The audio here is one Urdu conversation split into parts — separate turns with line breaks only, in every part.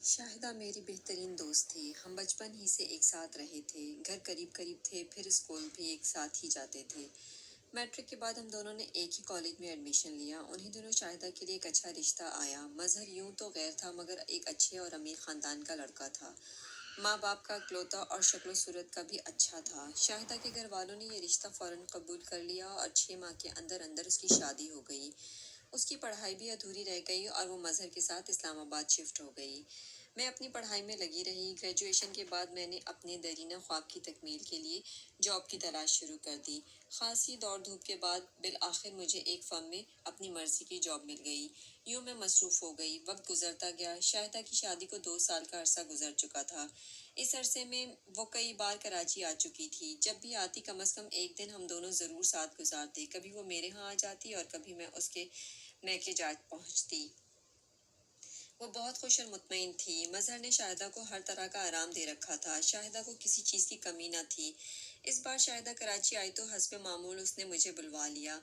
شاہدہ میری بہترین دوست تھی۔ ہم بچپن ہی سے ایک ساتھ رہے تھے، گھر قریب قریب تھے، پھر اسکول بھی ایک ساتھ ہی جاتے تھے۔ میٹرک کے بعد ہم دونوں نے ایک ہی کالج میں ایڈمیشن لیا۔ انہی دنوں شاہدہ کے لیے ایک اچھا رشتہ آیا۔ مظہر یوں تو غیر تھا مگر ایک اچھے اور امیر خاندان کا لڑکا تھا، ماں باپ کا اکلوتا، اور شکل و صورت کا بھی اچھا تھا۔ شاہدہ کے گھر والوں نے یہ رشتہ فوراً قبول کر لیا اور 6 ماہ کے اندر اندر اس کی شادی ہو گئی۔ اس کی پڑھائی بھی ادھوری رہ گئی اور وہ مظہر کے ساتھ اسلام آباد شفٹ ہو گئی۔ میں اپنی پڑھائی میں لگی رہی۔ گریجویشن کے بعد میں نے اپنے دیرینہ خواب کی تکمیل کے لیے جاب کی تلاش شروع کر دی۔ خاصی دوڑ دھوپ کے بعد بالآخر مجھے ایک فرم میں اپنی مرضی کی جاب مل گئی۔ یوں میں مصروف ہو گئی، وقت گزرتا گیا۔ شاہدہ کی شادی کو 2 سال کا عرصہ گزر چکا تھا۔ اس عرصے میں وہ کئی بار کراچی آ چکی تھی۔ جب بھی آتی کم از کم ایک دن ہم دونوں ضرور ساتھ گزارتے۔ کبھی وہ میرے ہاں آ جاتی اور کبھی میں اس کے میکے جا پہنچتی۔ وہ بہت خوش اور مطمئن تھی۔ مظہر نے شاہدہ کو ہر طرح کا آرام دے رکھا تھا۔ شاہدہ کو کسی چیز کی کمی نہ تھی۔ اس بار شاہدہ کراچی آئی تو حسب معمول اس نے مجھے بلوا لیا۔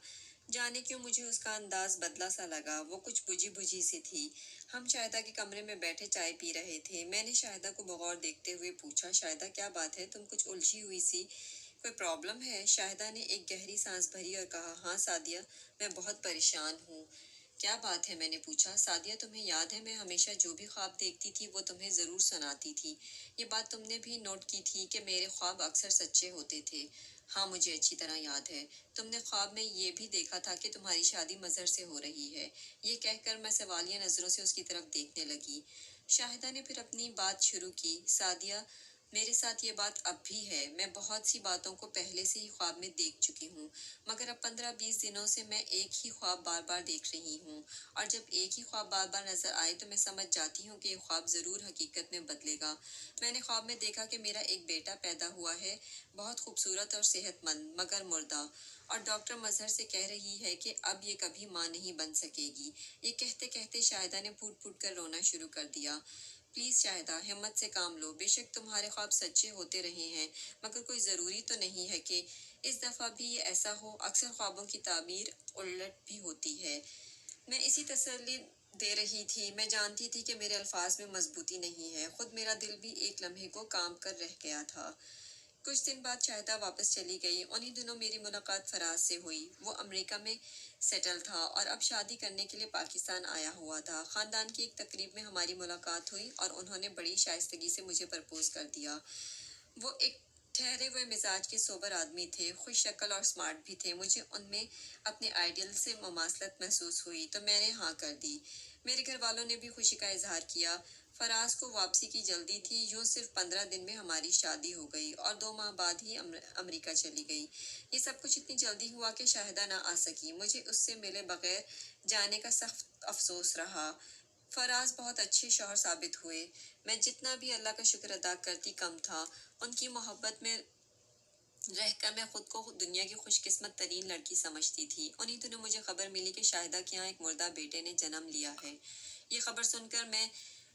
جانے کیوں مجھے اس کا انداز بدلا سا لگا، وہ کچھ بجھی بجھی سی تھی۔ ہم شاہدہ کے کمرے میں بیٹھے چائے پی رہے تھے۔ میں نے شاہدہ کو بغور دیکھتے ہوئے پوچھا، شاہدہ کیا بات ہے، تم کچھ الجھی ہوئی سی، کوئی پرابلم ہے؟ شاہدہ نے ایک گہری سانس بھری اور کہا، ہاں سعدیہ، میں بہت پریشان ہوں۔ کیا بات ہے؟ میں نے پوچھا۔ سعدیہ، تمہیں یاد ہے میں ہمیشہ جو بھی خواب دیکھتی تھی وہ تمہیں ضرور سناتی تھی۔ یہ بات تم نے بھی نوٹ کی تھی کہ میرے خواب اکثر سچے ہوتے تھے۔ ہاں مجھے اچھی طرح یاد ہے۔ تم نے خواب میں یہ بھی دیکھا تھا کہ تمہاری شادی مظہر سے ہو رہی ہے۔ یہ کہہ کر میں سوالیہ نظروں سے اس کی طرف دیکھنے لگی۔ شاہدہ نے پھر اپنی بات شروع کی، سعدیہ، میرے ساتھ یہ بات اب بھی ہے۔ میں بہت سی باتوں کو پہلے سے ہی خواب میں دیکھ چکی ہوں، مگر اب 15-20 دنوں سے میں ایک ہی خواب بار بار دیکھ رہی ہوں، اور جب ایک ہی خواب بار بار نظر آئے تو میں سمجھ جاتی ہوں کہ یہ خواب ضرور حقیقت میں بدلے گا۔ میں نے خواب میں دیکھا کہ میرا ایک بیٹا پیدا ہوا ہے، بہت خوبصورت اور صحت مند مگر مردہ، اور ڈاکٹر مظہر سے کہہ رہی ہے کہ اب یہ کبھی ماں نہیں بن سکے گی۔ یہ کہتے کہتے شاہدہ نے پھوٹ پھوٹ کر رونا شروع کر دیا۔ پلیز شاہدہ، ہمت سے کام لو۔ بے شک تمہارے خواب سچے ہوتے رہے ہیں، مگر کوئی ضروری تو نہیں ہے کہ اس دفعہ بھی یہ ایسا ہو۔ اکثر خوابوں کی تعبیر الٹ بھی ہوتی ہے۔ میں اسی تسلی دے رہی تھی۔ میں جانتی تھی کہ میرے الفاظ میں مضبوطی نہیں ہے، خود میرا دل بھی ایک لمحے کو کام کر رہ گیا تھا۔ کچھ دن بعد شاہدہ واپس چلی گئی۔ انہی دنوں میری ملاقات فراز سے ہوئی۔ وہ امریکہ میں سیٹل تھا اور اب شادی کرنے کے لیے پاکستان آیا ہوا تھا۔ خاندان کی ایک تقریب میں ہماری ملاقات ہوئی اور انہوں نے بڑی شائستگی سے مجھے پرپوز کر دیا۔ وہ ایک ٹھہرے ہوئے مزاج کے سوبر آدمی تھے، خوش شکل اور سمارٹ بھی تھے۔ مجھے ان میں اپنے آئیڈیل سے مماثلت محسوس ہوئی تو میں نے ہاں کر دی۔ میرے گھر والوں نے بھی خوشی کا اظہار کیا۔ فراز کو واپسی کی جلدی تھی، یوں صرف 15 دن میں ہماری شادی ہو گئی اور 2 ماہ بعد ہی امریکہ چلی گئی۔ یہ سب کچھ اتنی جلدی ہوا کہ شاہدہ نہ آ سکی۔ مجھے اس سے ملے بغیر جانے کا سخت افسوس رہا۔ فراز بہت اچھے شوہر ثابت ہوئے۔ میں جتنا بھی اللہ کا شکر ادا کرتی کم تھا۔ ان کی محبت میں رہ کر میں خود کو دنیا کی خوش قسمت ترین لڑکی سمجھتی تھی۔ انہی دنوں مجھے خبر ملی کہ شاہدہ کے یہاں ایک مردہ بیٹے نے جنم لیا ہے۔ یہ خبر سن کر میں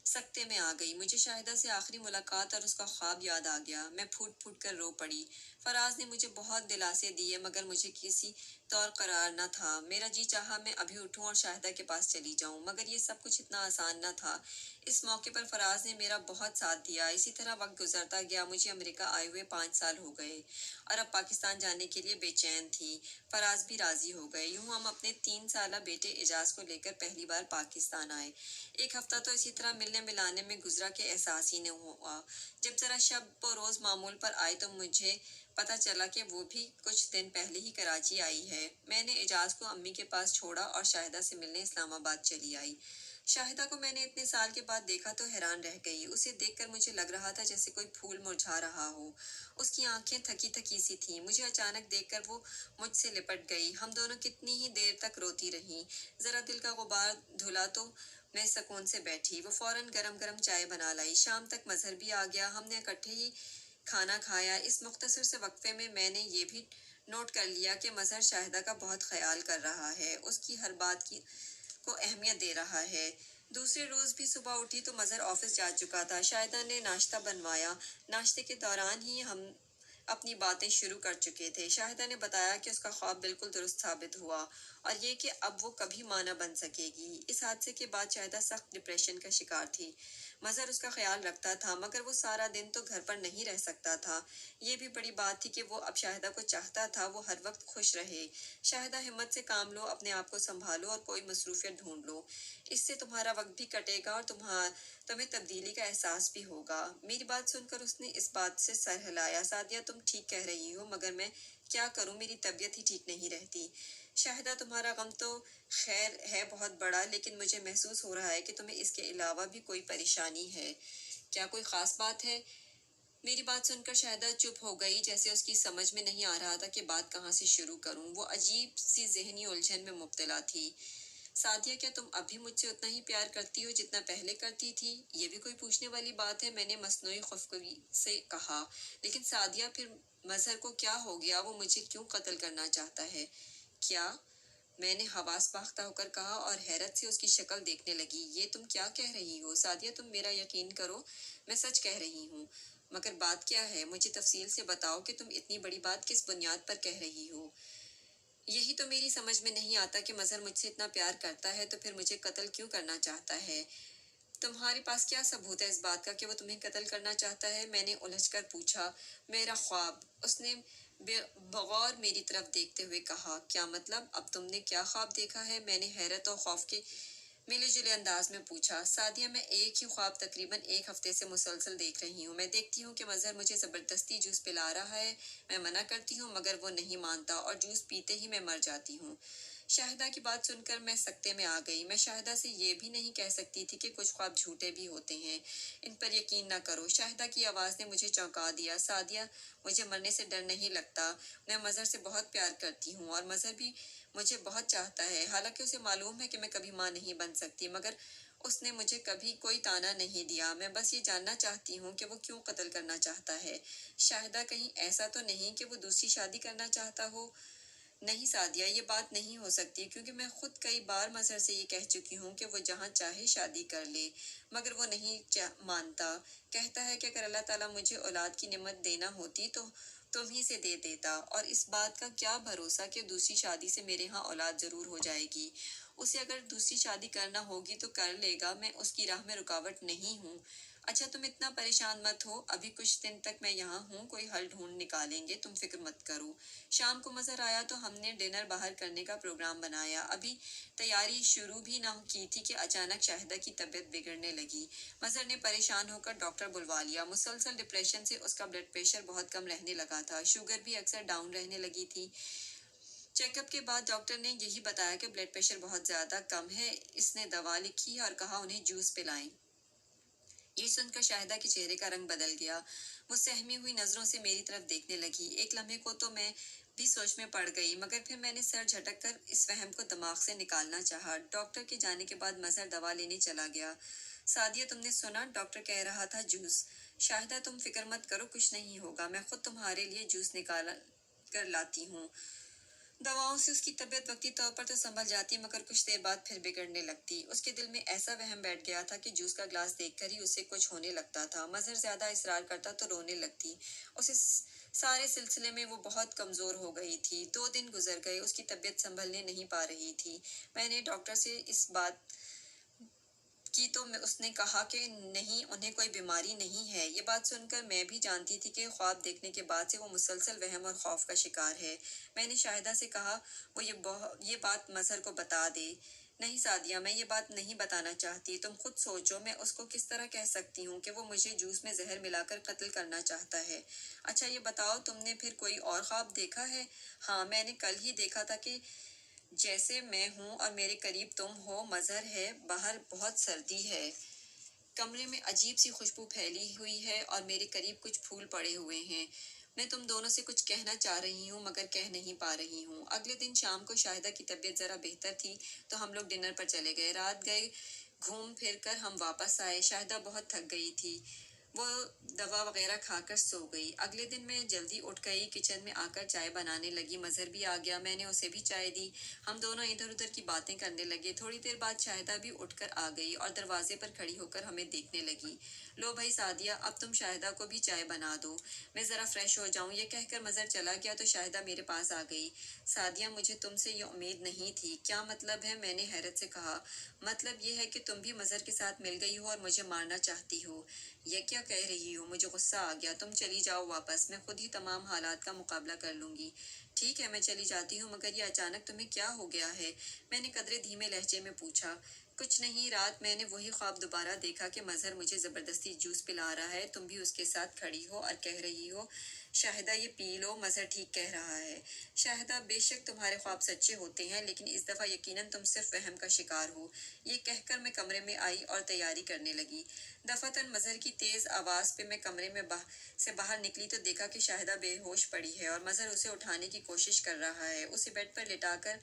سکتے میں آ گئی۔ مجھے شاہدہ سے آخری ملاقات اور اس کا خواب یاد آ گیا۔ میں پھوٹ پھوٹ کر رو پڑی۔ فراز نے مجھے بہت دلاسے دیے مگر مجھے کسی طور قرار نہ تھا۔ میرا جی چاہا میں ابھی اٹھوں اور شاہدہ کے پاس چلی جاؤں، مگر یہ سب کچھ اتنا آسان نہ تھا۔ اس موقع پر فراز نے میرا بہت ساتھ دیا۔ اسی طرح وقت گزرتا گیا۔ مجھے امریکہ آئے ہوئے 5 سال ہو گئے اور اب پاکستان جانے کے لیے بے چین تھی۔ فراز بھی راضی ہو گئے۔ یوں ہم اپنے 3 سالہ بیٹے اعجاز کو لے کر پہلی بار پاکستان آئے۔ ایک ہفتہ تو اسی طرح ملنے ملانے میں گزرا کہ احساس ہی نہ ہوا۔ جب ذرا شب و روز معمول پر آئے تو مجھے پتہ چلا کہ وہ بھی کچھ دن پہلے ہی کراچی آئی ہے۔ میں نے اعجاز کو امی کے پاس چھوڑا اور شاہدہ سے ملنے اسلام آباد چلی آئی۔ شاہدہ کو میں نے اتنے سال کے بعد دیکھا تو حیران رہ گئی۔ اسے دیکھ کر مجھے لگ رہا تھا جیسے کوئی پھول مرجھا رہا ہو۔ اس کی آنکھیں تھکی تھکی سی تھیں۔ مجھے اچانک دیکھ کر وہ مجھ سے لپٹ گئی۔ ہم دونوں کتنی ہی دیر تک روتی رہیں۔ ذرا دل کا غبار دھلا تو میں سکون سے بیٹھی۔ وہ فوراً گرم گرم چائے بنا لائی۔ شام تک مظہر بھی آ گیا۔ ہم نے اکٹھے ہی کھانا کھایا۔ اس مختصر سے وقفے میں میں نے یہ بھی نوٹ کر لیا کہ مظہر شاہدہ کا بہت خیال کر رہا ہے، اس کی ہر بات کو اہمیت دے رہا ہے۔ دوسرے روز بھی صبح اٹھی تو مظہر آفس جا چکا تھا۔ شاہدہ نے ناشتہ بنوایا۔ ناشتے کے دوران ہی ہم اپنی باتیں شروع کر چکے تھے۔ شاہدہ نے بتایا کہ اس کا خواب بالکل درست ثابت ہوا اور یہ کہ اب وہ کبھی ماں نہ بن سکے گی۔ اس حادثے کے بعد شاہدہ سخت ڈپریشن کا شکار تھی۔ مظہر اس کا خیال رکھتا تھا مگر وہ سارا دن تو گھر پر نہیں رہ سکتا تھا۔ یہ بھی بڑی بات تھی کہ وہ اب شاہدہ کو چاہتا تھا وہ ہر وقت خوش رہے۔ شاہدہ ہمت سے کام لو، اپنے آپ کو سنبھالو اور کوئی مصروفیت ڈھونڈ لو۔ اس سے تمہارا وقت بھی کٹے گا اور تمہیں تبدیلی کا احساس بھی ہوگا۔ میری بات سن کر اس نے اس بات سے سر ہلایا۔ سعدیہ تم ٹھیک کہہ رہی ہو مگر میں کیا کروں، میری طبیعت ہی ٹھیک نہیں رہتی۔ شاہدہ تمہارا غم تو خیر ہے بہت بڑا، لیکن مجھے محسوس ہو رہا ہے کہ تمہیں اس کے علاوہ بھی کوئی پریشانی ہے۔ کیا کوئی خاص بات ہے؟ میری بات سن کر شاہدہ چپ ہو گئی، جیسے اس کی سمجھ میں نہیں آ رہا تھا کہ بات کہاں سے شروع کروں۔ وہ عجیب سی ذہنی الجھن میں مبتلا تھی۔ سعدیہ کیا تم اب بھی مجھ سے اتنا ہی پیار کرتی ہو جتنا پہلے کرتی تھی؟ یہ بھی کوئی پوچھنے والی بات ہے، میں نے مصنوعی خفگی سے کہا۔ لیکن سعدیہ پھر مظہر کو کیا ہو گیا؟ وہ مجھے کیوں قتل کرنا چاہتا ہے؟ کیا؟ میں نے حواس باختہ ہو کر کہا اور حیرت سے اس کی شکل دیکھنے لگی۔ یہ تم کیا کہہ رہی ہو؟ سعدیہ تم میرا یقین کرو، میں سچ کہہ رہی ہوں۔ مگر بات کیا ہے؟ مجھے تفصیل سے بتاؤ کہ تم اتنی بڑی بات کس بنیاد پر کہہ رہی ہو۔ یہی تو میری سمجھ میں نہیں آتا کہ مظہر مجھ سے اتنا پیار کرتا ہے تو پھر مجھے قتل کیوں کرنا چاہتا ہے؟ تمہارے پاس کیا ثبوت ہے اس بات کا کہ وہ تمہیں قتل کرنا چاہتا ہے؟ میں نے الجھ کر پوچھا۔ میرا خواب، اس نے بغور میری طرف دیکھتے ہوئے کہا۔ کیا مطلب؟ اب تم نے کیا خواب دیکھا ہے؟ میں نے حیرت اور خوف کے ملے جلے انداز میں پوچھا۔ سعدیہ میں ایک ہی خواب تقریباً 1 ہفتے سے مسلسل دیکھ رہی ہوں۔ میں دیکھتی ہوں کہ مظہر مجھے زبردستی جوس پلا رہا ہے، میں منع کرتی ہوں مگر وہ نہیں مانتا اور جوس پیتے ہی میں مر جاتی ہوں۔ شاہدہ کی بات سن کر میں سکتے میں آ گئی۔ میں شاہدہ سے یہ بھی نہیں کہہ سکتی تھی کہ کچھ خواب جھوٹے بھی ہوتے ہیں، ان پر یقین نہ کرو۔ شاہدہ کی آواز نے مجھے چونکا دیا۔ سعدیہ مجھے مرنے سے ڈر نہیں لگتا، میں مظہر سے بہت پیار کرتی ہوں اور مظہر بھی مجھے بہت چاہتا ہے۔ حالانکہ اسے معلوم ہے کہ میں کبھی ماں نہیں بن سکتی مگر اس نے مجھے کبھی کوئی طعنہ نہیں دیا۔ میں بس یہ جاننا چاہتی ہوں کہ وہ کیوں قتل کرنا چاہتا ہے۔ شاہدہ کہیں ایسا تو نہیں کہ وہ دوسری شادی کرنا چاہتا ہو؟ نہیں سعدیہ، یہ بات نہیں ہو سکتی کیونکہ میں خود کئی بار مظہر سے یہ کہہ چکی ہوں کہ وہ جہاں چاہے شادی کر لے مگر وہ نہیں مانتا۔ کہتا ہے کہ اگر اللہ تعالیٰ مجھے اولاد کی نعمت دینا ہوتی تو تم ہی سے دے دیتا، اور اس بات کا کیا بھروسہ کہ دوسری شادی سے میرے ہاں اولاد ضرور ہو جائے گی۔ اسے اگر دوسری شادی کرنا ہوگی تو کر لے گا، میں اس کی راہ میں رکاوٹ نہیں ہوں۔ اچھا تم اتنا پریشان مت ہو، ابھی کچھ دن تک میں یہاں ہوں، کوئی حل ڈھونڈ نکالیں گے، تم فکر مت کرو۔ شام کو مظہر آیا تو ہم نے ڈنر باہر کرنے کا پروگرام بنایا۔ ابھی تیاری شروع بھی نہ کی تھی کہ اچانک شاہدہ کی طبیعت بگڑنے لگی۔ مظہر نے پریشان ہو کر ڈاکٹر بلوا لیا۔ مسلسل ڈپریشن سے اس کا بلڈ پریشر بہت کم رہنے لگا تھا، شوگر بھی اکثر ڈاؤن رہنے لگی تھی۔ چیک اپ کے بعد ڈاکٹر نے یہی بتایا کہ بلڈ پریشر بہت زیادہ کم ہے۔ اس نے دوا لکھی اور کہا انہیں جوس پلائیں۔ یہ سن کر شاہدہ کے چہرے کا رنگ بدل گیا۔ وہ سہمی ہوئی نظروں سے میری طرف دیکھنے لگی۔ ایک لمحے کو تو میں بھی سوچ میں پڑ گئی مگر پھر میں نے سر جھٹک کر اس وہم کو دماغ سے نکالنا چاہا۔ ڈاکٹر کے جانے کے بعد مظہر دوا لینے چلا گیا۔ سعدیہ تم نے سنا؟ ڈاکٹر کہہ رہا تھا جوس۔ شاہدہ تم فکر مت کرو، کچھ نہیں ہوگا، میں خود تمہارے لیے جوس نکال کر لاتی ہوں۔ دواؤں سے اس کی طبیعت وقتی طور پر تو سنبھل جاتی مگر کچھ دیر بعد پھر بگڑنے لگتی۔ اس کے دل میں ایسا وہم بیٹھ گیا تھا کہ جوس کا گلاس دیکھ کر ہی اسے کچھ ہونے لگتا تھا۔ مظہر زیادہ اصرار کرتا تو رونے لگتی۔ اسے سارے سلسلے میں وہ بہت کمزور ہو گئی تھی۔ 2 دن گزر گئے، اس کی طبیعت سنبھلنے نہیں پا رہی تھی۔ میں نے ڈاکٹر سے اس بات کی تو اس نے کہا کہ نہیں، انہیں کوئی بیماری نہیں ہے۔ یہ بات سن کر میں بھی جانتی تھی کہ خواب دیکھنے کے بعد سے وہ مسلسل وہم اور خوف کا شکار ہے۔ میں نے شاہدہ سے کہا وہ یہ بات مظہر کو بتا دے۔ نہیں سعدیہ، میں یہ بات نہیں بتانا چاہتی، تم خود سوچو میں اس کو کس طرح کہہ سکتی ہوں کہ وہ مجھے جوس میں زہر ملا کر قتل کرنا چاہتا ہے۔ اچھا یہ بتاؤ تم نے پھر کوئی اور خواب دیکھا ہے؟ ہاں، میں نے کل ہی دیکھا تھا کہ جیسے میں ہوں اور میرے قریب تم ہو، مظہر ہے، باہر بہت سردی ہے، کمرے میں عجیب سی خوشبو پھیلی ہوئی ہے اور میرے قریب کچھ پھول پڑے ہوئے ہیں۔ میں تم دونوں سے کچھ کہنا چاہ رہی ہوں مگر کہہ نہیں پا رہی ہوں۔ اگلے دن شام کو شاہدہ کی طبیعت ذرا بہتر تھی تو ہم لوگ ڈنر پر چلے گئے۔ رات گئے گھوم پھر کر ہم واپس آئے۔ شاہدہ بہت تھک گئی تھی، وہ دوا وغیرہ کھا کر سو گئی۔ اگلے دن میں جلدی اٹھ گئی، کچن میں آ کر چائے بنانے لگی۔ مظہر بھی آ گیا، میں نے اسے بھی چائے دی۔ ہم دونوں ادھر ادھر کی باتیں کرنے لگے۔ تھوڑی دیر بعد شاہدہ بھی اٹھ کر آ گئی اور دروازے پر کھڑی ہو کر ہمیں دیکھنے لگی۔ لو بھائی سعدیہ، اب تم شاہدہ کو بھی چائے بنا دو، میں ذرا فریش ہو جاؤں۔ یہ کہہ کر مظہر چلا گیا تو شاہدہ میرے پاس آ گئی۔ سعدیہ، مجھے تم سے یہ امید نہیں تھی۔ کیا مطلب ہے؟ میں نے حیرت سے کہا۔ مطلب یہ ہے کہ تم بھی مظہر کے ساتھ مل گئی ہو اور مجھے مارنا چاہتی ہو۔ یہ کیا کہہ رہی ہو؟ مجھے غصہ آ گیا۔ تم چلی جاؤ واپس، میں خود ہی تمام حالات کا مقابلہ کر لوں گی۔ ٹھیک ہے، میں چلی جاتی ہوں، مگر یہ اچانک تمہیں کیا ہو گیا ہے؟ میں نے قدرے دھیمے لہجے میں پوچھا۔ کچھ نہیں، رات میں نے وہی خواب دوبارہ دیکھا کہ مظہر مجھے زبردستی جوس پلا رہا ہے، تم بھی اس کے ساتھ کھڑی ہو اور کہہ رہی ہو شاہدہ یہ پی لو، مظہر ٹھیک کہہ رہا ہے۔ شاہدہ، بے شک تمہارے خواب سچے ہوتے ہیں، لیکن اس دفعہ یقیناً تم صرف وہم کا شکار ہو۔ یہ کہہ کر میں کمرے میں آئی اور تیاری کرنے لگی۔ دفعتاً مظہر کی تیز آواز پہ میں کمرے میں سے باہر نکلی تو دیکھا کہ شاہدہ بے ہوش پڑی ہے اور مظہر اسے اٹھانے کی کوشش کر رہا ہے۔ اسے بیڈ پر لٹا کر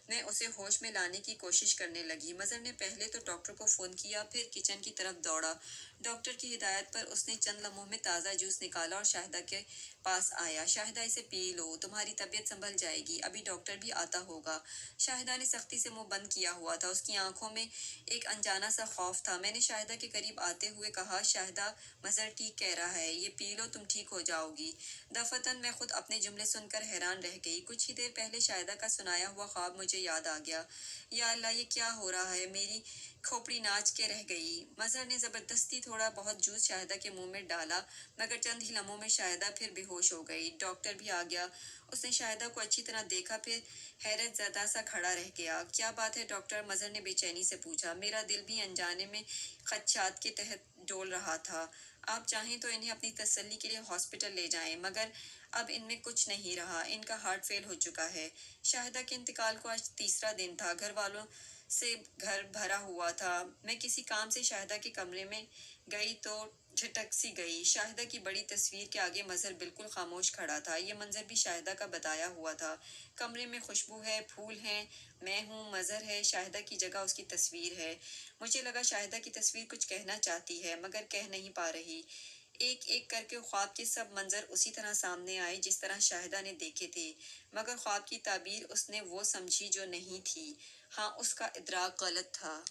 میں اسے ہوش میں لانے کی کوشش کرنے لگی۔ مظہر نے پہلے تو ڈاکٹر کو فون کیا، پھر کچن کی طرف دوڑا۔ ڈاکٹر کی ہدایت پر اس نے چند لمحوں میں تازہ جوس نکالا اور شاہدہ کے پاس آیا۔ شاہدہ، اسے پی لو، تمہاری طبیعت سنبھل جائے گی، ابھی ڈاکٹر بھی آتا ہوگا۔ شاہدہ نے سختی سے منہ بند کیا ہوا تھا، اس کی آنکھوں میں ایک انجانا سا خوف تھا۔ میں نے شاہدہ کے قریب آتے ہوئے کہا، شاہدہ، مظہر ٹھیک کہہ رہا ہے، یہ پی لو، تم ٹھیک ہو جاؤ گی۔ دفعتاً میں خود اپنے جملے سن کر حیران رہ گئی۔ کچھ ہی دیر پہلے شاہدہ کا سنایا ہوا خواب مجھے یاد آ گیا۔ یا اللہ، یہ کیا ہو رہا ہے؟ میری کھوپڑی ناچ کے رہ گئی۔ مظہر نے زبردستی تھوڑا بہت جوس شاہدہ کے منہ میں ڈالا، مگر چند ہی لمحوں میں شاہدہ پھر بے ہوش ہو گئی۔ ڈاکٹر بھی آ گیا۔ اس نے شاہدہ کو اچھی طرح دیکھا، پھر حیرت زدہ سا کھڑا رہ گیا۔ کیا بات ہے ڈاکٹر؟ مظہر نے بے چینی سے پوچھا۔ میرا دل بھی انجانے میں خدشات کے تحت ڈول رہا تھا۔ آپ چاہیں تو انہیں اپنی تسلی کے لیے ہاسپٹل لے جائیں، مگر اب ان میں کچھ نہیں رہا، ان کا ہارٹ فیل ہو چکا ہے۔ شاہدہ کے انتقال کو آج تیسرا دن تھا، گھر والوں سے گھر بھرا ہوا تھا۔ میں کسی کام سے شاہدہ کے کمرے میں گئی تو جھٹک سی گئی۔ شاہدہ کی بڑی تصویر کے آگے مظہر بالکل خاموش کھڑا تھا۔ یہ منظر بھی شاہدہ کا بتایا ہوا تھا۔ کمرے میں خوشبو ہے، پھول ہیں، میں ہوں، مظہر ہے، شاہدہ کی جگہ اس کی تصویر ہے۔ مجھے لگا شاہدہ کی تصویر کچھ کہنا چاہتی ہے، مگر کہہ نہیں پا رہی۔ ایک ایک کر کے خواب کے سب منظر اسی طرح سامنے آئے جس طرح شاہدہ نے دیکھے تھے، مگر خواب کی تعبیر اس نے وہ سمجھی جو نہیں تھی۔ ہاں، اس کا ادراک غلط تھا۔